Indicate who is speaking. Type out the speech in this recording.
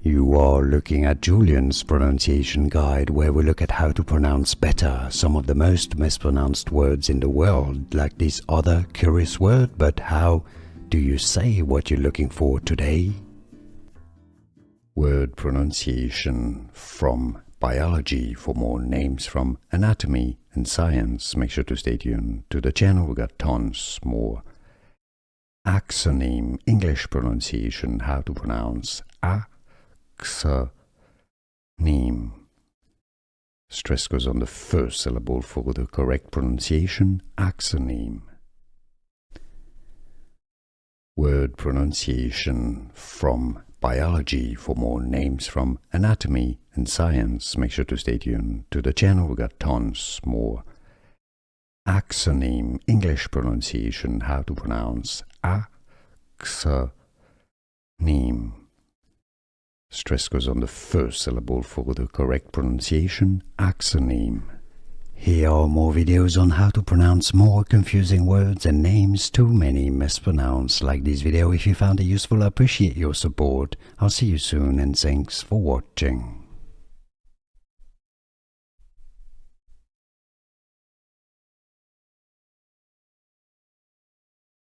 Speaker 1: You are looking at Julian's pronunciation guide, where we look at how to pronounce better some of the most mispronounced words in the world, like this other curious word. But how do you say what you're looking for today? Word pronunciation from biology. For more names from anatomy and science, make sure to stay tuned to the channel. We got tons more. Axoneme, English pronunciation, how to pronounce axoneme. Stress goes on the first syllable for the correct pronunciation, axoneme. Word pronunciation from biology. For more names from anatomy and science, make sure to stay tuned to the channel. We got tons more. Axoneme, English pronunciation, how to pronounce axoneme. Stress goes on the first syllable for the correct pronunciation, axoneme. Here are more videos on how to pronounce more confusing words and names too many mispronounced. Like this video if you found it useful. I appreciate your support. I'll see you soon and thanks for watching.